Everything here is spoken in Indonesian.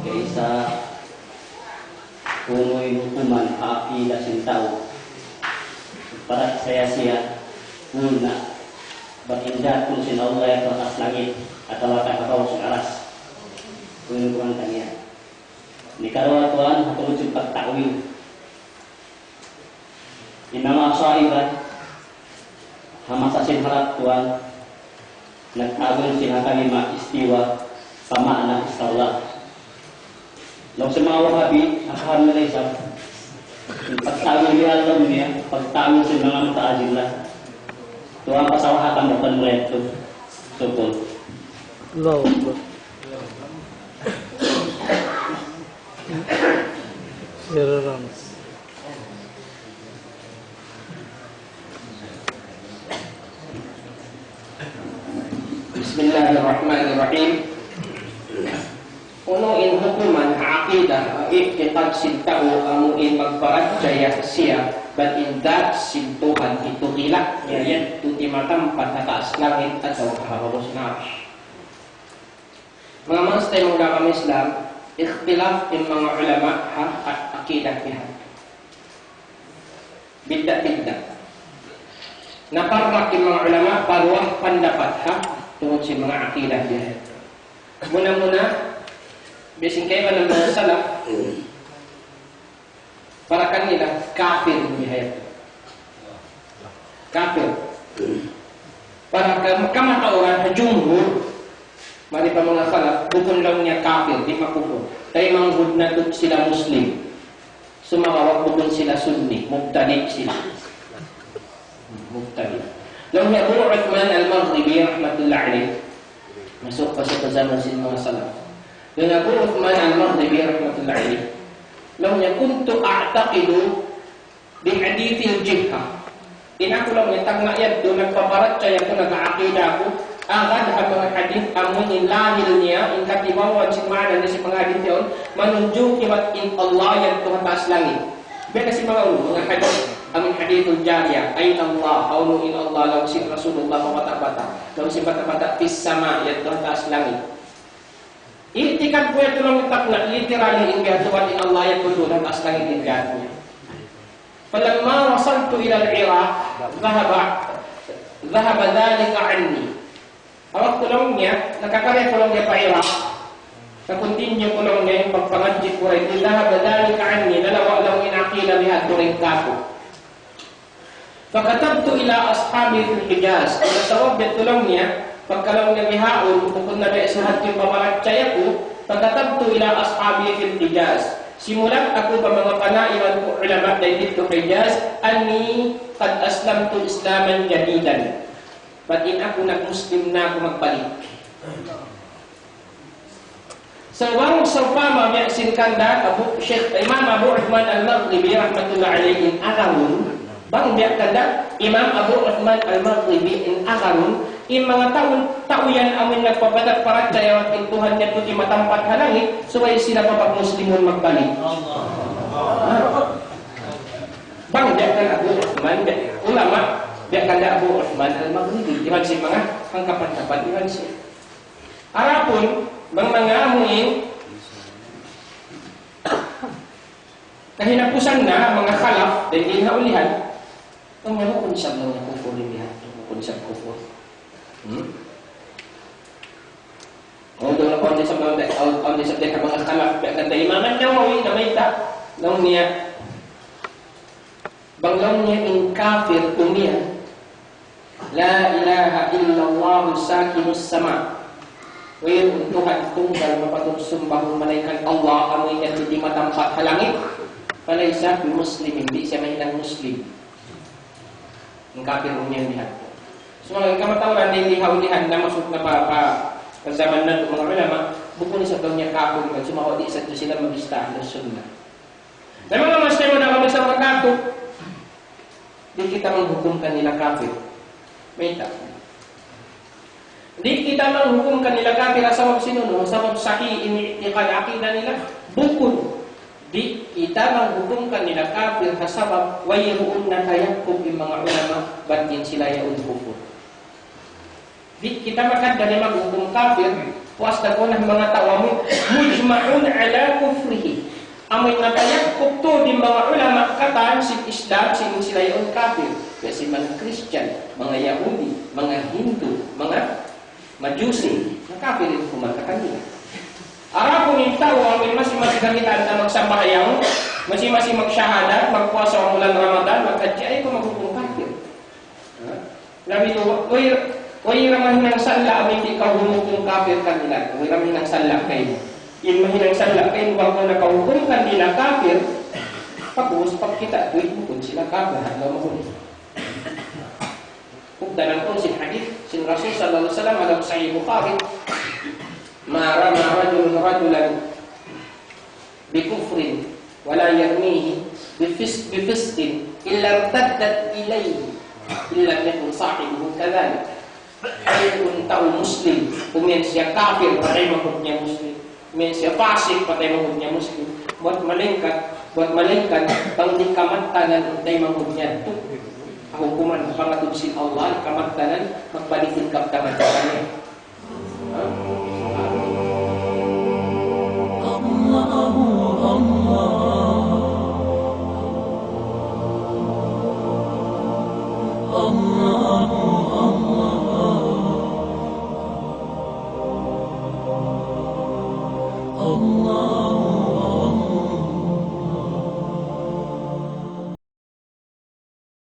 Kaysa kumoy hukuman kaakila sin tao para saya muna berindah kung sin Allah yang atas langit atau akan kabaw sa aras kung kuman kaniya ni karawatuan atau ujung pagtawil inama sahiban hamasasin harap Tuhan nagtawil sila kalima istiwa pamakna istallah law sa mga wahabi akahan nila isang pagtawil ni Allah niya pagtawil sa mga mataazillah Tuhan pasawahatan bukan mereka sukul Allah Siraram Bismillahirrahmanirrahim. Unuin hukuman aqidah i'tiqad sintao amuin magparajaya siya but in that sintuhan itu hilak yan tuti matampat sa taas langit at sa kaharapos na mga mastay mong dalam Islam ikhtilaf in mga ulama at aqidah pihak bidda naparmak in mga ulama parwah pendapat tungkol sa mga aqidah pihak muna Biasing kayo ng mga salaf para kanila kafir nihayat. Kafir. Para kamatauran jumhur mari pa mga salaf bukon lang niya kafir di makupon. Tay manghud na sila muslim. Sumawag bukon sila sunni, mubtadi sila. Mubtadi. Lang niya Abu Uthman al-Maghribi rahmatullah alayh. Masuk pa sa zaman sin mga salaf. Dan Abu Uthman al-Maghribi rahmatullah alaih law kuntu a'taqidu bi hadithil jihah aku lang tagna yad do nagpaparat siya ko nag-aaqidah ko agad ang mga hadith amun lahil niya in katibawan si mana ni si mga hadith yon manunjuk kiwat in Allah yang Tuhan taas langit beda si mga hadith amin hadithul jariyah ay Allah aunu in Allah law si Rasulullah mawata-bata law si bata-bata fis sama yang Tuhan taas langit I'tiqad ko ito lang itakna literally in Tuhan in Allah yang Tuhan taas langit in niya falamma wasaltu ila al-Iraq dhahaba dhalika anni awak ko lang niya nakakarya ko lang niya pa Iraq nakontinue ko lang niya yung pagpangadjit ko rin dhahaba dhalika anni nalawa lang inaqila biha turing kako fakatabtu ila ashabi fil Hijaz ang nasawag dito lang niya pagkalaw na bihaon kung nabaisahat yung pamaratsaya ko pagkatabto ila ashabi fil Hijaz simulat ako pa mga panaiwan ko ulama dahil dito Hijaz ani qad aslamtu islaman jadidan batin ako nag-muslim na ako magbalik sawang sawpama biyasin kanda Syekh Imam Abu Uthman al-Maghribi rahmatullah alayhi agawun bang biyak kanda Imam Abu Uthman al-Maghribi in agawun in mga tao yan amin nagpapadat para tayo at Tuhan niya tuti matampat halangit suway sila pa muslimun magbalik bang diakan Abu Uthman ulama diakan Abu Uthman al-Maghribi dihan si mga hangkapan-kapan dihan si arapun bang mga amuin kahinapusan na mga khalaf dan inhaulihan ang mga kunisab lang na kukurin dihan kunisab kukur Untuk lakukan di sebelum di sebelum mga khalaf kata Imam Nawawi na may ta nung niya banglang niya in kafir kumiya la ilaha illallah sakinus sama wa yung Tuhan tunggal mapatugsumba ng malaikat Allah amoy niya di matampat halangit palaysa muslim hindi siya mahinang muslim in kafir kumiya niya so mga kamatawaran din lihaw-lihan na masuk na pa zaman na mga ulama buko ni sa niya kapon at sumawa di sa sila mag-istah ng sunnah na mga mas tayo na kami sa mga kapon di kita menghukum kanila kafir may ta di kita menghukum kanila kafir sa sinunod sa sahih ini iqad-aqidah nila bukod di kita menghukum kanila kafir sa sabab wayruun na tayakkub yung mga ulama batin sila yaun kufur Kita makan dari maghukum kafir, puas na ko na mga tawamu, mujma'un ala kufrihi. Amoy natayak kupto di mga ulama katan si Islam, sila yung kafir. Kasi mga Christian, mga Yahudi, mga Hindu, mga Majusi, na kafir yung kumakatan nila. Ara kung yung tao, amoy masing-masing kagitaan na magsambahayaw, masing-masing magsyahada, magpuasa ang bulan Ramadan, magkadya ay kung maghukum kafir. Labi ito, Wai ramah ng sala amin di kahukum kafir kanila. Wai ramah ng sala kayo. In mahinang sala kayo bago na kahukum kanila kafir. Pagkus pag kita tuwid mo sila kafir hanggang mahuli. Dalam pun sin hadis sin Rasul sallallahu alaihi wasallam ada sahih Bukhari. Ma rajulan bi kufrin wala yarmihi bi fisqin illa irtaddat ilayhi illa yakun sahibuhu kadzalik. Ayun tao Muslim, kumain siya kafir, patay mahudnya Muslim. Kumain siya fasik, patay mahudnya Muslim. Buat malingkat, pang di kamantanan, patay mahudnya itu. Hukuman pangatubsin Allah, kamantanan, magbalikin kaptamantanan. Allah